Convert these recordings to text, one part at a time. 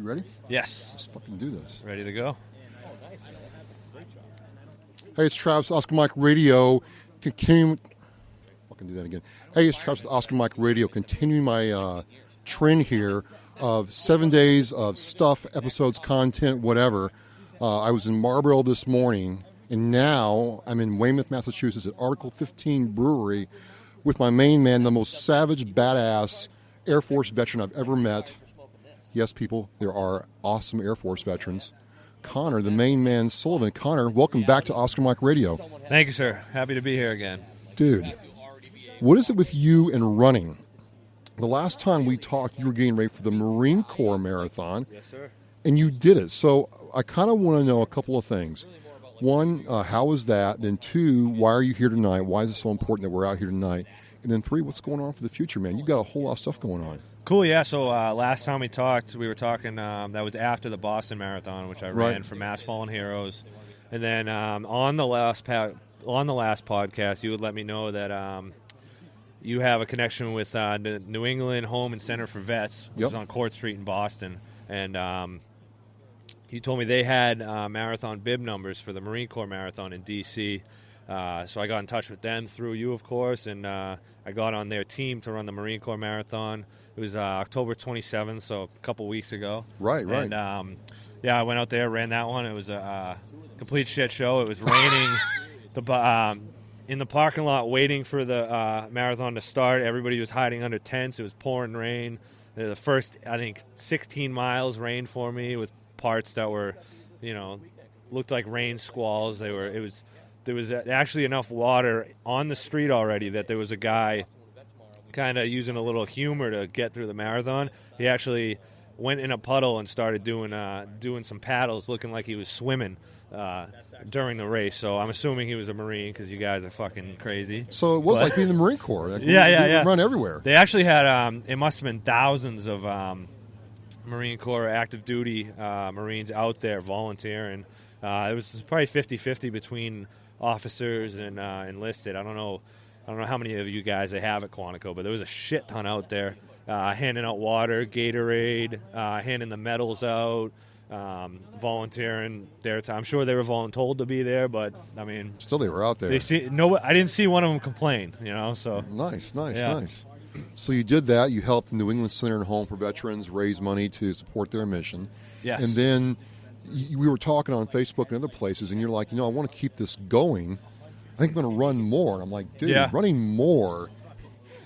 You ready? Yes. Let's fucking do this. Ready to go? Hey, it's Travis, Oscar Mike Radio. Fucking do that again. Hey, it's Travis, Oscar Mike Radio. Continuing my trend here of 7 days of stuff, episodes, content, whatever. I was in Marlboro this morning, and now I'm in Weymouth, Massachusetts at Article 15 Brewery with my main man, the most savage, badass Air Force veteran I've ever met. Yes, people, there are awesome Air Force veterans. Conor, the main man, Sullivan. Conor, welcome back to Oscar Mike Radio. Thank you, sir. Happy to be here again. Dude, what is it with you and running? The last time we talked, you were getting ready for the Marine Corps Marathon. Yes, sir. And you did it. So I kind of want to know a couple of things. One, how was that? Then two, why are you here tonight? Why is it so important that we're out here tonight? And then three, what's going on for the future, man? You got a whole lot of stuff going on. Cool, yeah. So last time we talked, we were talking, that was after the Boston Marathon, which I ran for Mass Fallen Heroes. And then on the last podcast, you would let me know that you have a connection with the New England Home and Center for Vets, which is on Court Street in Boston. And you told me they had marathon bib numbers for the Marine Corps Marathon in D.C., so I got in touch with them through you, of course, and I got on their team to run the Marine Corps Marathon. It was October 27th, so a couple weeks ago. Right. And, I went out there, ran that one. It was a complete shit show. It was raining in the parking lot waiting for the marathon to start. Everybody was hiding under tents. It was pouring rain. The first, I think, 16 miles rained for me with parts that were, looked like rain squalls. There was actually enough water on the street already that there was a guy kind of using a little humor to get through the marathon. He actually went in a puddle and started doing some paddles, looking like he was swimming during the race. So I'm assuming he was a Marine because you guys are fucking crazy. So it was like being in the Marine Corps. Like yeah. Run everywhere. They actually had, it must have been thousands of Marine Corps active duty Marines out there volunteering. It was probably 50-50 between officers and enlisted. I don't know how many of you guys they have at Quantico, but there was a shit ton out there handing out water, Gatorade, handing the medals out, volunteering their time. I'm sure they were voluntold to be there, but I mean, still they were out there. I didn't see one of them complain. So nice. So you did that. You helped the New England Center and Home for Veterans raise money to support their mission. Yes. And then we were talking on Facebook and other places, and you're like, I want to keep this going. I think I'm going to run more. And I'm like, dude, running more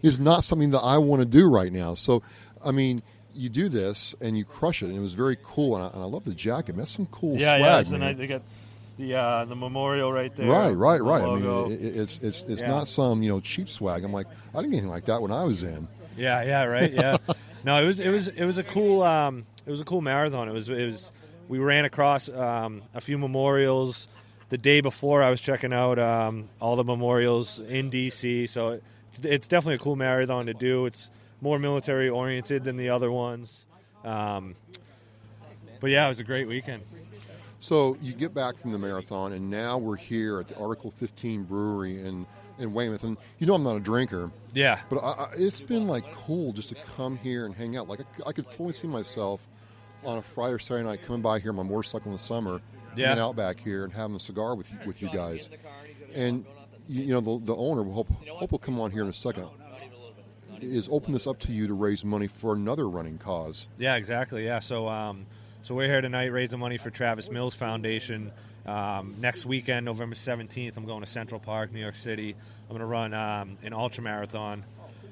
is not something that I want to do right now. So, I mean, you do this and you crush it, and it was very cool. And I love the jacket. That's some cool swag, man. Yeah, they got the memorial right there. Right. I mean, it's not some cheap swag. I'm like, I didn't get anything like that when I was in. Yeah, right. Yeah. No, it was a cool marathon. It was we ran across a few memorials. The day before, I was checking out all the memorials in D.C., so it's definitely a cool marathon to do. It's more military-oriented than the other ones. But, yeah, it was a great weekend. So you get back from the marathon, and now we're here at the Article 15 Brewery in Weymouth. And I'm not a drinker. Yeah. But it's been, cool just to come here and hang out. I could totally see myself on a Friday or Saturday night coming by here on my motorcycle in the summer, hanging out back here and having a cigar with you guys. And, the owner, hope will come on here in a second, is open this up to you to raise money for another running cause. Yeah, exactly. Yeah. So we're here tonight raising money for Travis Mills Foundation. Next weekend, November 17th, I'm going to Central Park, New York City. I'm going to run an ultramarathon.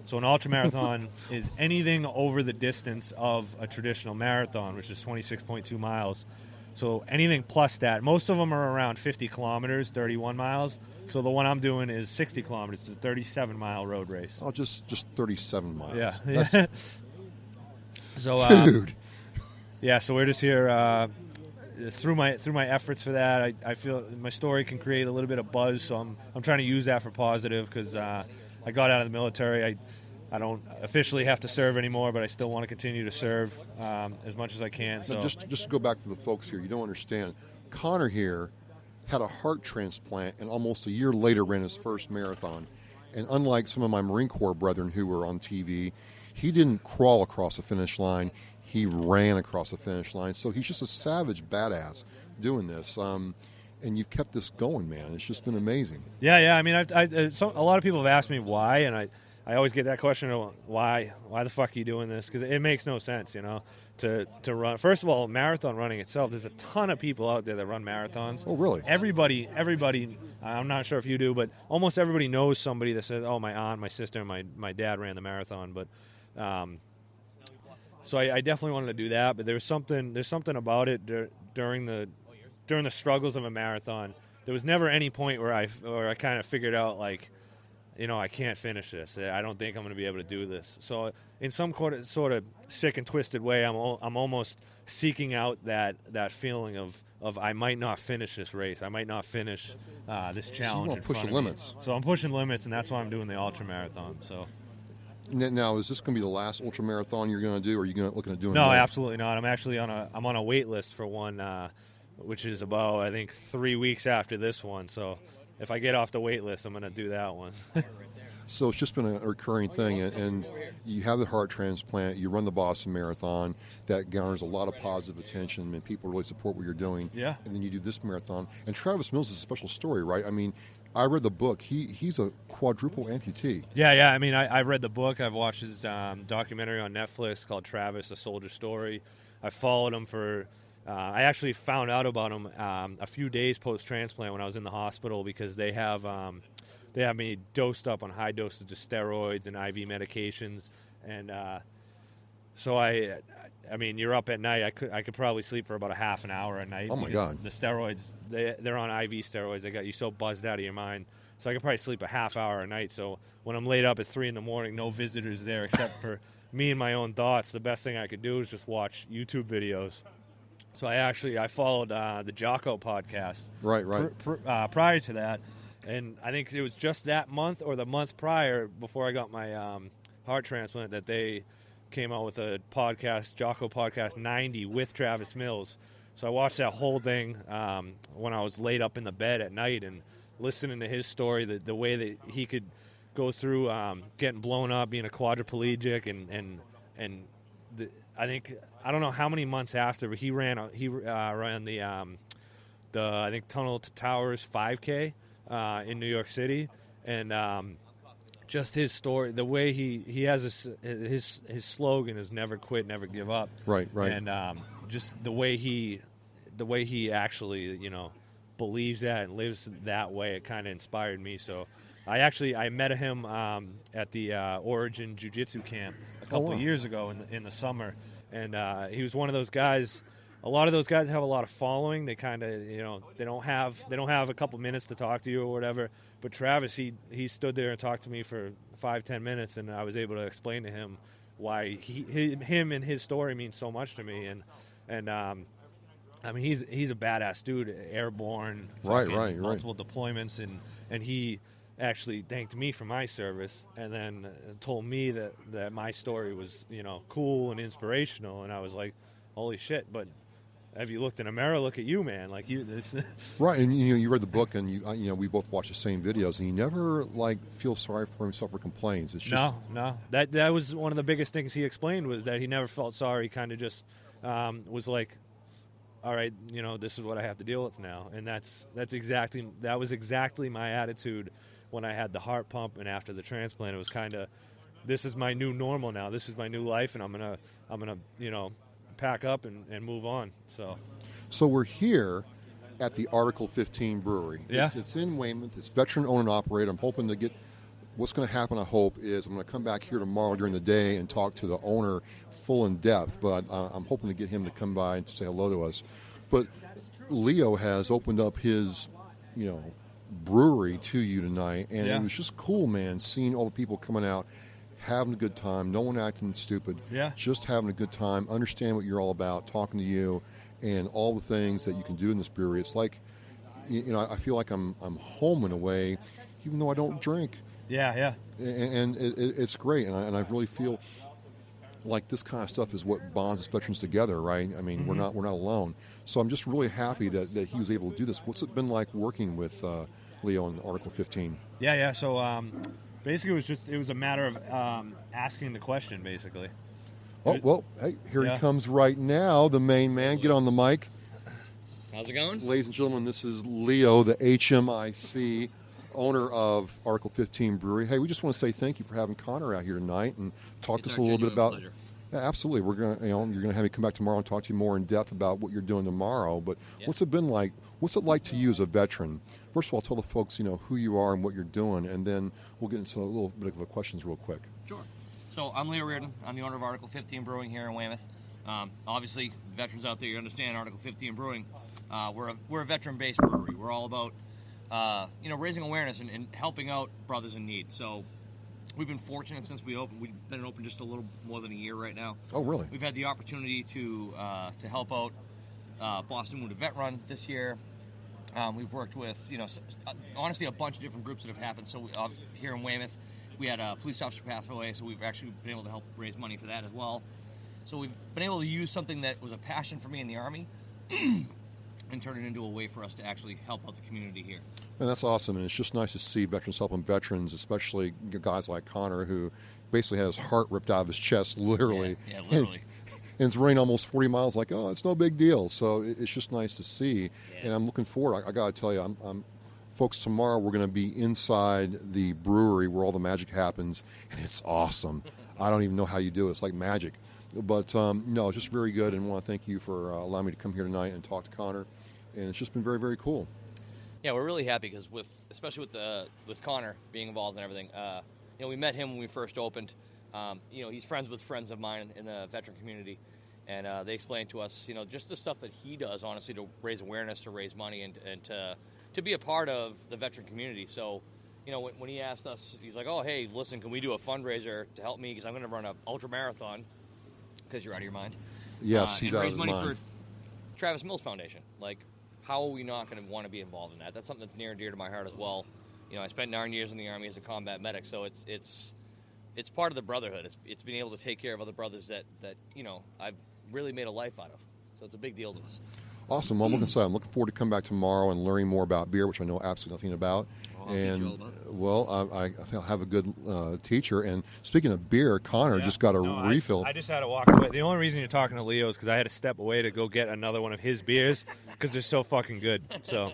So an ultramarathon is anything over the distance of a traditional marathon, which is 26.2 miles. So anything plus that. Most of them are around 50 kilometers, 31 miles. So the one I'm doing is 60 kilometers. It's a 37-mile road race. Oh, just 37 miles. Yeah. So, dude. Yeah, so we're just here through my efforts for that. I feel my story can create a little bit of buzz, so I'm trying to use that for positive because I got out of the military. I don't officially have to serve anymore, but I still want to continue to serve as much as I can. So just to go back to the folks here, you don't understand. Conor here had a heart transplant and almost a year later ran his first marathon. And unlike some of my Marine Corps brethren who were on TV, he didn't crawl across the finish line. he ran across the finish line. So he's just a savage badass doing this. And you've kept this going, man. It's just been amazing. Yeah. I mean, a lot of people have asked me why, and I always get that question of why the fuck are you doing this? Because it makes no sense, to run. First of all, marathon running itself, there's a ton of people out there that run marathons. Oh, really? Everybody, I'm not sure if you do, but almost everybody knows somebody that says, oh, my aunt, my sister, and my dad ran the marathon. But so I definitely wanted to do that, but there's something about it during the struggles of a marathon. There was never any point where I kind of figured out, like, I can't finish this. I don't think I'm going to be able to do this. So in some sort of sick and twisted way, I'm almost seeking out that feeling of I might not finish this race. I might not finish this challenge. So you want to push the limits. So I'm pushing limits, and that's why I'm doing the ultra marathon. So. Now, is this going to be the last ultra marathon you're going to do, or are you looking at doing? No, absolutely not. I'm actually on a wait list for one, which is about, I think, 3 weeks after this one. So if I get off the wait list, I'm going to do that one. So it's just been a recurring thing, and you have the heart transplant, you run the Boston Marathon, that garners a lot of positive attention, and people really support what you're doing. Yeah. And then you do this marathon. And Travis Mills is a special story, right? I mean, I read the book. He's a quadruple amputee. Yeah. I mean, I read the book. I've watched his documentary on Netflix called Travis, A Soldier Story. I followed him for... I actually found out about him a few days post-transplant when I was in the hospital, because they have me dosed up on high doses of steroids and IV medications, and so I mean, you're up at night. I could probably sleep for about a half an hour a night. Oh my God! The steroids, they're on IV steroids. They got you so buzzed out of your mind. So I could probably sleep a half hour a night. So when I'm laid up at 3 a.m, no visitors there except for me and my own thoughts, the best thing I could do is just watch YouTube videos. So I followed the Jocko podcast. Right. Prior to that, and I think it was just that month or the month prior, before I got my heart transplant, that they came out with a podcast, Jocko Podcast 90, with Travis Mills. So I watched that whole thing when I was laid up in the bed at night, and listening to his story, the way that he could go through getting blown up, being a quadriplegic, and I think, I don't know how many months after, but he ran the I think Tunnel to Towers 5K in New York City, and just his story, the way he has his slogan is never quit, never give up. Right. And just the way he actually believes that and lives that way, it kind of inspired me. So I met him at the Origin Jiu-Jitsu camp a couple of years ago in the summer, and he was one of those guys. A lot of those guys have a lot of following. They kind of, they don't have a couple minutes to talk to you or whatever. But Travis, he stood there and talked to me for 5-10 minutes, and I was able to explain to him why him and his story means so much to me. And I mean, he's a badass dude, airborne, right, multiple deployments, and he actually thanked me for my service, and then told me that my story was cool and inspirational, and I was like, holy shit! But have you looked in a mirror? Look at you, man! Like you, right? And you read the book, and we both watched the same videos, and he never feels sorry for himself or complains. It's just no. That was one of the biggest things he explained, was that he never felt sorry. He kind of just was like, all right, this is what I have to deal with now, and that was exactly my attitude when I had the heart pump and after the transplant. It was kind of, this is my new normal now. This is my new life, and I'm gonna pack up and move on. So we're here at the Article 15 Brewery. Yeah. It's in Weymouth. It's veteran owned and operated. I'm hoping to get, what's going to happen, I hope, is I'm going to come back here tomorrow during the day and talk to the owner full in depth, but I'm hoping to get him to come by and say hello to us. But Leo has opened up his, brewery to you tonight, and It was just cool, man, seeing all the people coming out, having a good time, no one acting stupid, just having a good time, understand what you're all about, talking to you, and all the things that you can do in this brewery. It's like, I feel like I'm home in a way, even though I don't drink. Yeah. And it's great, and I really feel like this kind of stuff is what bonds us veterans together, right? I mean, we're not alone. So I'm just really happy that he was able to do this. What's it been like working with Leo on Article 15? Yeah. So basically, it was a matter of asking the question, basically. Oh, well, hey, here he comes right now, the main man. Get on the mic. How's it going? Ladies and gentlemen, this is Leo, the HMIC, owner of Article 15 Brewery. Hey, we just want to say thank you for having Conor out here tonight and talk to us a little bit about... Pleasure. Yeah, absolutely. We're gonna, you're going to have me come back tomorrow and talk to you more in depth about what you're doing tomorrow. But what's it been like? What's it like to you as a veteran? First of all, tell the folks, who you are and what you're doing, and then we'll get into a little bit of the questions real quick. Sure. So I'm Leo Reardon. I'm the owner of Article 15 Brewing here in Weymouth. Obviously, veterans out there, you understand Article 15 Brewing. We're a veteran-based brewery. We're all about raising awareness and helping out brothers in need. So we've been fortunate since we opened. We've been open just a little more than a year right now. Oh, really? We've had the opportunity to help out Boston Wounded Vet Run this year. We've worked with, honestly, a bunch of different groups that have happened. So here in Weymouth, we had a police officer pass away, so we've actually been able to help raise money for that as well. So we've been able to use something that was a passion for me in the Army and turn it into a way for us to actually help out the community here. And that's awesome, and it's just nice to see veterans helping veterans, especially guys like Conor, who basically had his heart ripped out of his chest, literally. Yeah, literally. And it's raining almost 40 miles, like, oh, it's no big deal. So it's just nice to see, and I'm looking forward. I got to tell you, folks, tomorrow we're going to be inside the brewery where all the magic happens, and it's awesome. I don't even know how you do it. It's like magic. But, no, it's just very good, and I want to thank you for allowing me to come here tonight and talk to Conor, and it's just been very, very cool. Yeah, we're really happy because especially with Conor being involved in everything, we met him when we first opened. He's friends with friends of mine in the veteran community, and they explained to us, just the stuff that he does, honestly, to raise awareness, to raise money, and to be a part of the veteran community. So, when he asked us, he's like, oh, hey, listen, can we do a fundraiser to help me? Because I'm going to run an ultra marathon, because you're out of your mind. Yes, he's out of his mind. And raise money for Travis Mills Foundation. Like, how are we not going to want to be involved in that? That's something that's near and dear to my heart as well. I spent 9 years in the Army as a combat medic, so it's part of the brotherhood. It's being able to take care of other brothers that I've really made a life out of. So it's a big deal to us. Awesome. Well, I'm looking forward to come back tomorrow and learning more about beer, which I know absolutely nothing about. I think I'll have a good teacher. And speaking of beer, Conor just got a refill. I just had to walk away. The only reason you're talking to Leo is because I had to step away to go get another one of his beers because they're so fucking good. So.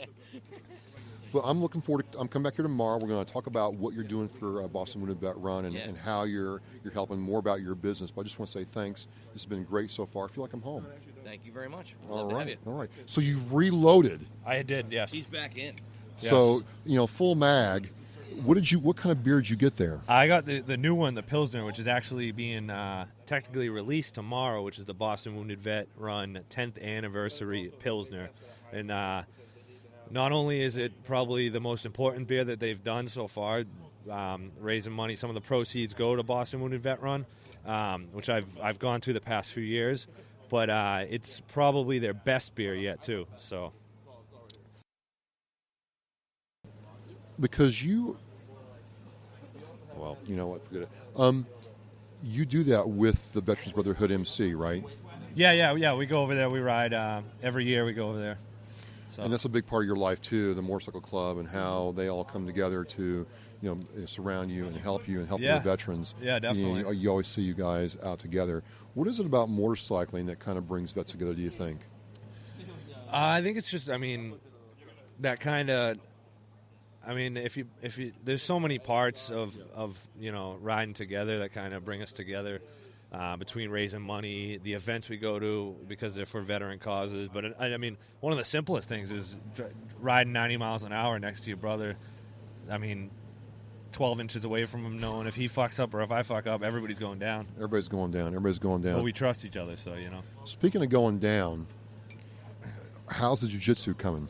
But I'm looking forward to. I'm coming back here tomorrow. We're going to talk about what you're doing for Boston Wounded Vet Run and how you're helping more about your business. But I just want to say thanks. This has been great so far. I feel like I'm home. Thank you very much. All right. So you've reloaded. I did, yes. He's back in. So full mag. What kind of beer did you get there? I got the new one, the Pilsner, which is actually being technically released tomorrow, which is the Boston Wounded Vet Run 10th anniversary Pilsner, and not only is it probably the most important beer that they've done so far, raising money. Some of the proceeds go to Boston Wounded Vet Run, which I've gone to the past few years, but it's probably their best beer yet too. So. Because you know what, forget it. You do that with the Veterans Brotherhood MC, right? Yeah. We go over there. We ride every year. We go over there. So. And that's a big part of your life too, the motorcycle club and how they all come together to, surround you and help your veterans. Yeah, definitely. You always see you guys out together. What is it about motorcycling that kind of brings vets together? Do you think? I think it's just, that kind of. If you there's so many parts of riding together that kind of bring us together, between raising money, the events we go to because they're for veteran causes. But one of the simplest things is riding 90 miles an hour next to your brother. 12 inches away from him, knowing if he fucks up or if I fuck up, everybody's going down. Everybody's going down. But we trust each other, so Speaking of going down, how's the jiu-jitsu coming?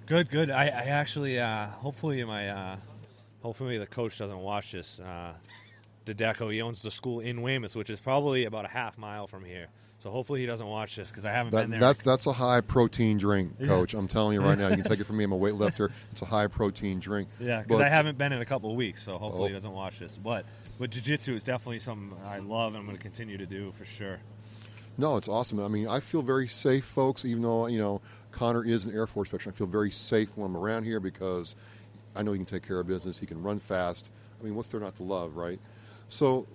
Good. I actually, hopefully the coach doesn't watch this. Dedeco, he owns the school in Weymouth, which is probably about a half mile from here. So hopefully he doesn't watch this because I haven't been there. That's a high protein drink, Coach. I'm telling you right now. You can take it from me. I'm a weightlifter. It's a high protein drink. Yeah, because I haven't been in a couple of weeks, so hopefully he doesn't watch this. But jiu-jitsu is definitely something I love and I'm going to continue to do for sure. No, it's awesome. I feel very safe, folks, even though, Conor is an Air Force veteran. I feel very safe when I'm around here because I know he can take care of business. He can run fast. What's there not to love, right? So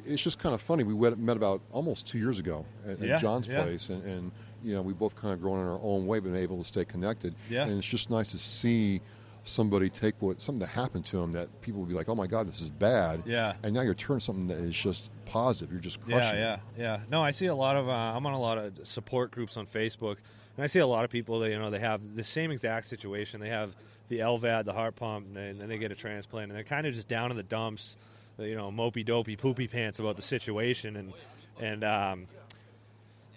it's just kind of funny. We met about almost 2 years ago at John's place, and we both kind of grown in our own way, been able to stay connected. Yeah. And it's just nice to see somebody take something that happened to them that people would be like, oh my God, this is bad. Yeah. And now you're turning something that is just positive. You're just crushing it. Yeah. No, I see a lot of. I'm on a lot of support groups on Facebook, and I see a lot of people that they have the same exact situation. They have the LVAD, the heart pump, and then they get a transplant, and they're kind of just down in the dumps, mopey dopey poopy pants about the situation, and I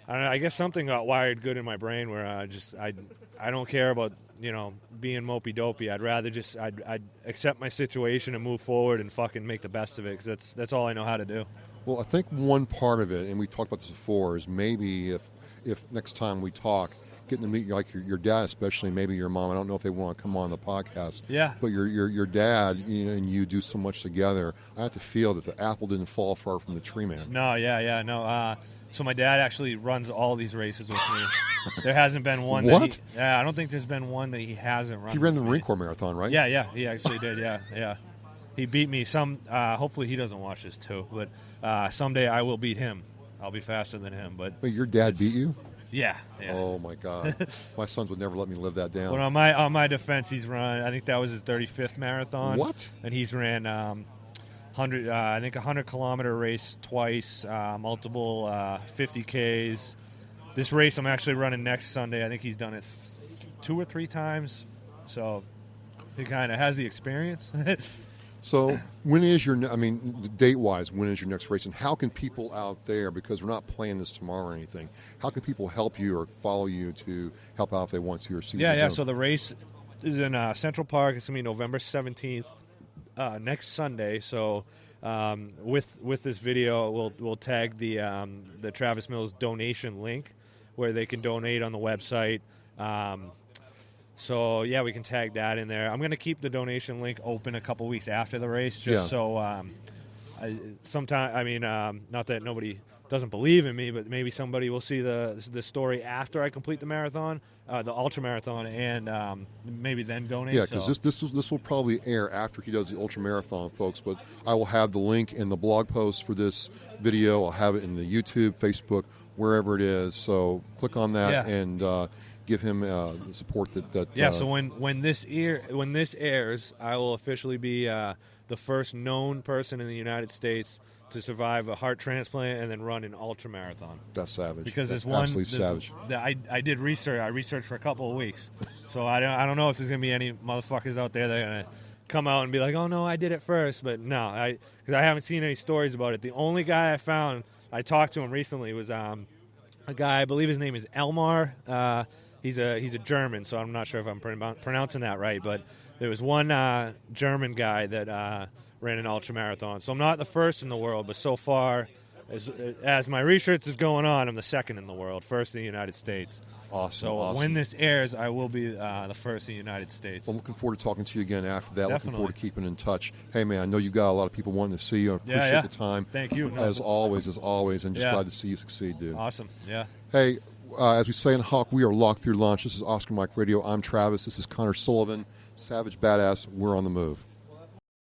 don't know, I guess something got wired good in my brain where I don't care about being mopey dopey. I'd rather I'd accept my situation and move forward and fucking make the best of it, because that's all I know how to do. Well, I think one part of it, and we talked about this before, is maybe if next time we talk, getting to meet your dad, especially maybe your mom. I don't know if they want to come on the podcast. Yeah. But your dad, and you do so much together. I have to feel that the apple didn't fall far from the tree, man. No, no. So my dad actually runs all these races with me. There hasn't been one. What? I don't think there's been one that he hasn't run. He ran the with Marine me. Corps Marathon, right? Yeah, he actually did. Yeah. He beat me. Hopefully he doesn't watch this too. But someday I will beat him. I'll be faster than him. But Wait, your dad beat you? Yeah. Oh my God, my sons would never let me live that down. But on my defense, he's run. I think that was his 35th marathon. What? And he's ran 100-kilometer race twice, multiple 50Ks. This race I'm actually running next Sunday. I think he's done it 2 or 3 times, so he kind of has the experience. So when is date-wise, when is your next race? And how can people out there, because we're not playing this tomorrow or anything, how can people help you or follow you to help out if they want to or see what you're doing? So the race is in Central Park. It's going to be November 17th, next Sunday. So with this video, we'll tag the Travis Mills donation link where they can donate on the website. So, we can tag that in there. I'm going to keep the donation link open a couple weeks after the race, so not that nobody doesn't believe in me, but maybe somebody will see the story after I complete the marathon, the ultra marathon, and maybe then donate. Yeah, because this will probably air after he does the ultra marathon, folks. But I will have the link in the blog post for this video. I'll have it in the YouTube, Facebook, wherever it is. So click on that and give him the support that. So when this airs, I will officially be the first known person in the United States to survive a heart transplant and then run an ultra marathon. That's savage. Because that's absolutely savage. I did research. I researched for a couple of weeks, so I don't know if there's gonna be any motherfuckers out there that are gonna come out and be like, "Oh no, I did it first." But no, because I haven't seen any stories about it. The only guy I talked to him recently was a guy. I believe his name is Elmar. He's a German, so I'm not sure if I'm pronouncing that right. But there was one German guy that ran an ultramarathon. So I'm not the first in the world, but so far, as my research is going on, I'm the second in the world, first in the United States. Awesome. So when this airs, I will be the first in the United States. I'm looking forward to talking to you again after that. Definitely. Looking forward to keeping in touch. Hey, man, I know you got a lot of people wanting to see you. I appreciate the time. Thank you. As always, and just glad to see you succeed, dude. Awesome. Yeah. Hey, as we say in Hawk, we are locked through lunch. This is Oscar Mike Radio. I'm Travis. This is Conor Sullivan. Savage Badass. We're on the move.